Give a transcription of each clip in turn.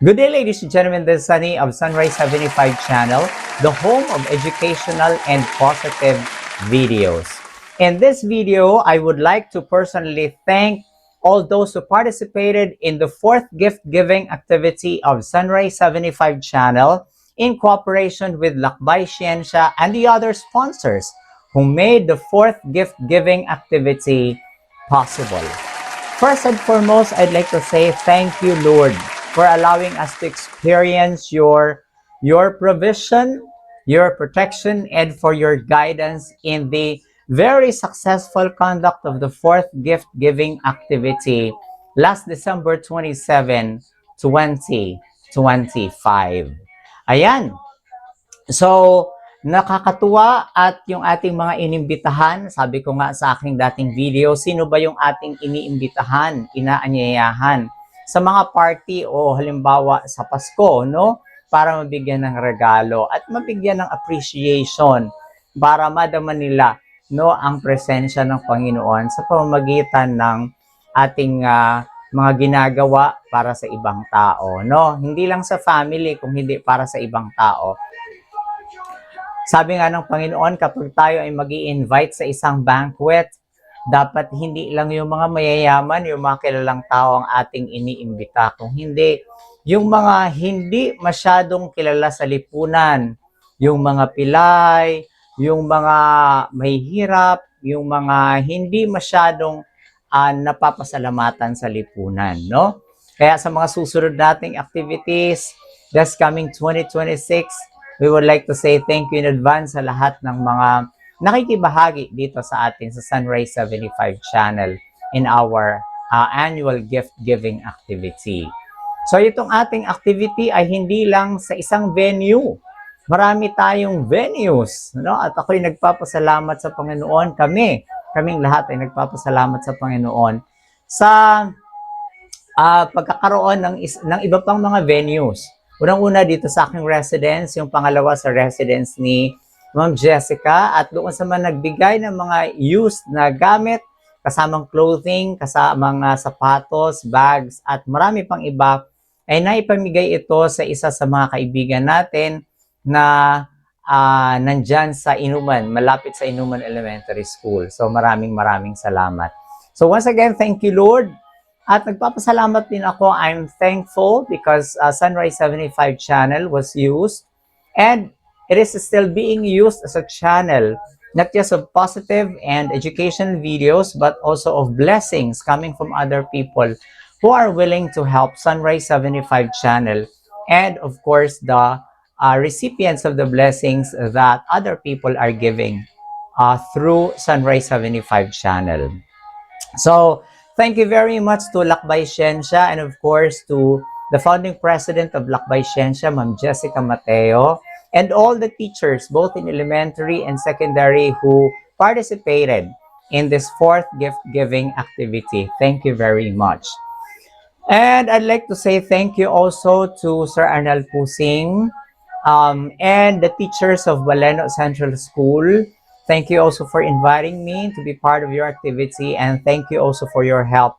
Good day, ladies and gentlemen. This is Sunny of Sunrise 75 channel, the home of educational and positive videos. In this video, I would like to personally thank all those who participated in the fourth gift giving activity of Sunrise 75 channel in cooperation with Lakbay Ciencia and the other sponsors who made the fourth gift giving activity possible. First and foremost, I'd like to say thank you, Lord, for allowing us to experience your provision, your protection, and for your guidance in the very successful conduct of the fourth gift giving activity last December 27, 2025. Ayan. So, nakakatuwa at yung ating mga inimbitahan, sabi ko nga sa aking dating video, sino ba yung ating iniimbitahan, inaanyayahan sa mga party o halimbawa sa Pasko, no? Para mabigyan ng regalo at mabigyan ng appreciation para madama nila, no, ang presensya ng Panginoon sa pamamagitan ng ating mga ginagawa para sa ibang tao, no? Hindi lang sa family, kung hindi para sa ibang tao. Sabi nga ng Panginoon, kapag tayo ay mag-i-invite sa isang banquet, dapat hindi lang yung mga mayayaman, yung mga kilalang tao ang ating iniimbita. Kung hindi, yung mga hindi masyadong kilala sa lipunan, yung mga pilay, yung mga mahihirap, yung mga hindi masyadong napapasalamatan sa lipunan, no? Kaya sa mga susunod nating activities, this coming 2026, we would like to say thank you in advance sa lahat ng mga nakikibahagi dito sa atin sa Sunrise 75 channel in our annual gift giving activity. So itong ating activity ay hindi lang sa isang venue. Marami tayong venues, no? At ako'y nagpapasalamat sa Panginoon. Kaming lahat ay nagpapasalamat sa Panginoon sa pagkakaroon ng iba pang mga venues. Unang-una dito sa aking residence, yung pangalawa sa residence ni Ma'am Jessica, at doon sa mga nagbigay ng mga used na gamit, kasamang clothing, kasamang sapatos, bags, at marami pang iba, ay naipamigay ito sa isa sa mga kaibigan natin na nandyan sa Inuman, malapit sa Inuman Elementary School. So maraming salamat. So once again, thank you, Lord. At nagpapasalamat din ako. I'm thankful because Sunrise 75 channel was used and it is still being used as a channel, not just of positive and educational videos, but also of blessings coming from other people who are willing to help Sunrise 75 channel and of course the recipients of the blessings that other people are giving through Sunrise 75 channel. So, thank you very much to Lakbay Ciencia and of course to the founding president of Lakbay Ciencia, Ma'am Jessica Mateo, and all the teachers, both in elementary and secondary, who participated in this fourth gift giving activity. Thank you very much. And I'd like to say thank you also to Sir Arnel Pusing and the teachers of Baleno Central School. Thank you also for inviting me to be part of your activity, and thank you also for your help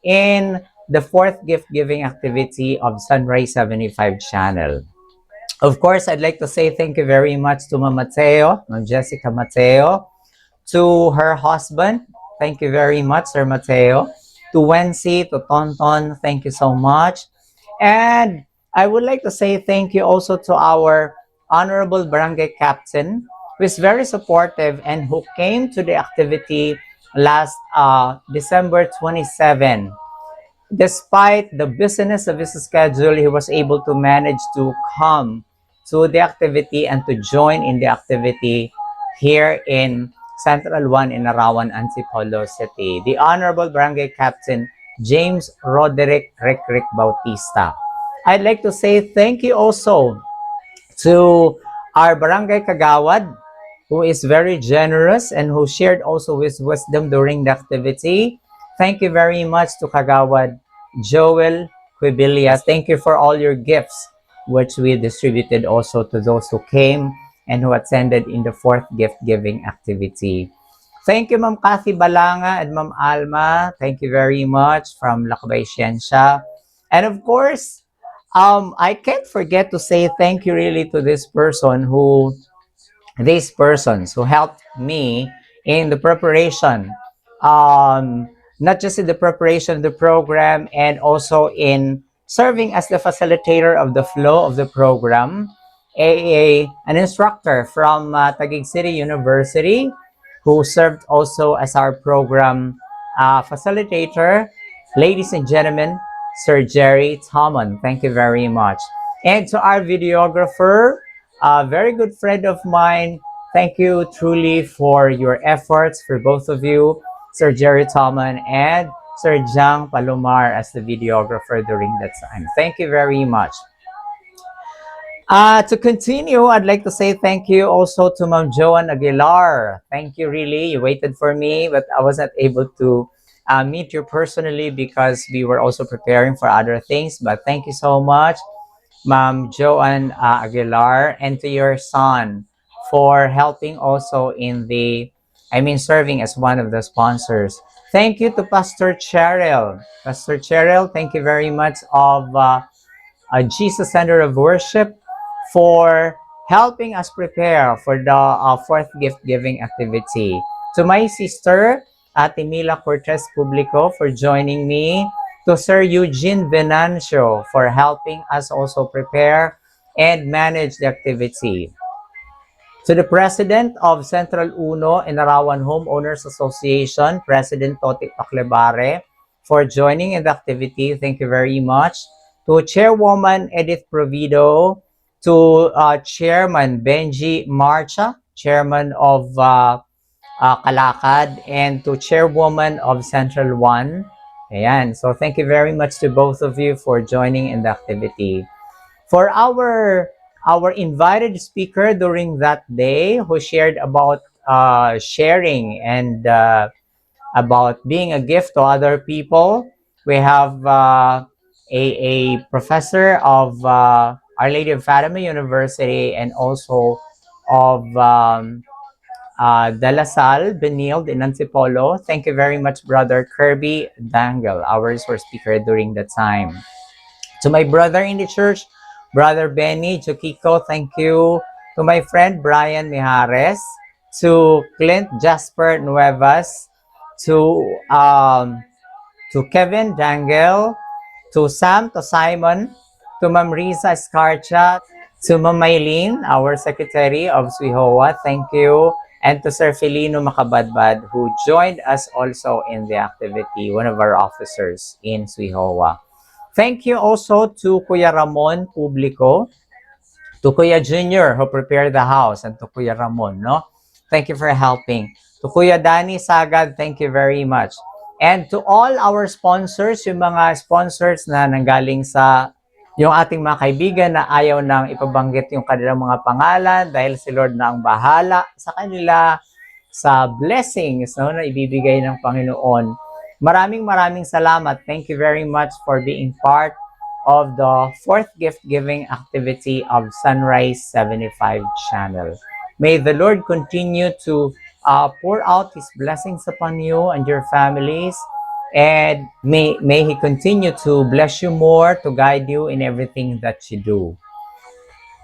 in the fourth gift giving activity of Sunrise 75 channel. Of course, I'd like to say thank you very much to Ma'am Mateo, Ma'am Jessica Mateo, to her husband. Thank you very much, Sir Mateo. To Wency, to Tonton, thank you so much. And I would like to say thank you also to our Honorable Barangay Captain, who is very supportive and who came to the activity last December 27. Despite the busyness of his schedule, he was able to manage to come to the activity and to join in the activity here in Central 1 in Arawan, Antipolo City. The Honorable Barangay Captain James Roderick Rick Bautista. I'd like to say thank you also to our Barangay Kagawad, who is very generous and who shared also his wisdom during the activity. Thank you very much to Kagawad Joel Quibilias. Thank you for all your gifts, which we distributed also to those who came and who attended in the fourth gift giving activity. Thank you, Ma'am Kathy Balanga and Ma'am Alma. Thank you very much from Lakbay Ciencia. And of course, I can't forget to say thank you really to these persons who helped me in the preparation, um, not just in the preparation of the program, and also in serving as the facilitator of the flow of the program. An instructor from Taguig City University who served also as our program facilitator. Ladies and gentlemen, Sir Jerry Tomon, thank you very much. And to our videographer, a very good friend of mine, thank you truly for your efforts, for both of you, Sir Jerry Tomon and Sir Jang Palomar as the videographer during that time. Thank you very much. To continue, I'd like to say thank you also to Ma'am Joan Aguilar. Thank you, really. You waited for me, but I wasn't able to meet you personally because we were also preparing for other things. But thank you so much, Ma'am Joan Aguilar, and to your son for helping also serving as one of the sponsors. Thank you to Pastor Cheryl. Pastor Cheryl, thank you very much of Jesus Center of Worship for helping us prepare for the fourth gift giving activity. To my sister, Ate Mila Cortez Publico, for joining me. To Sir Eugene Venancio for helping us also prepare and manage the activity. To the President of Central Uno Inarawan Homeowners Association, President Toti Paclebare, for joining in the activity. Thank you very much. To Chairwoman Edith Provido, to Chairman Benji Marcha, Chairman of Kalakad, and to Chairwoman of Central One. Ayan. So thank you very much to both of you for joining in the activity. For our invited speaker during that day who shared about sharing and about being a gift to other people, we have a professor of Our Lady of Fatima University and also of De La Salle, Benilde in Antipolo. Thank you very much, Brother Kirby Dangle, our resource speaker during the time. To my brother in the church, Brother Benny Jokiko, thank you. To my friend Brian Mijares, to Clint Jasper Nuevas, to Kevin Dangle, to Sam, to Simon, to Ma'am Risa Escarcha, to Ma'am Maylene, our Secretary of Swihowa, thank you. And to Sir Felino Makabadbad, who joined us also in the activity, one of our officers in Swihowa. Thank you also to Kuya Ramon Publico, to Kuya Junior who prepared the house, and to Kuya Ramon, no? Thank you for helping. To Kuya Danny Sagad, thank you very much. And to all our sponsors, yung mga sponsors na nanggaling sa yung ating mga kaibigan na ayaw nang ipabanggit yung kanilang mga pangalan dahil si Lord na ang bahala sa kanila, sa blessings no, na ibibigay ng Panginoon. Maraming salamat. Thank you very much for being part of the fourth gift giving activity of Sunrise 75 channel. May the Lord continue to pour out His blessings upon you and your families, and may He continue to bless you more, to guide you in everything that you do.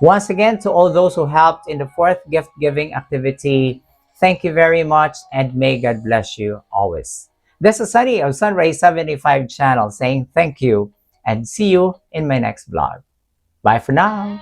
Once again, to all those who helped in the fourth gift giving activity, thank you very much, and may God bless you always. This is Sunny of Sunrise 75 channel saying thank you and see you in my next vlog. Bye for now.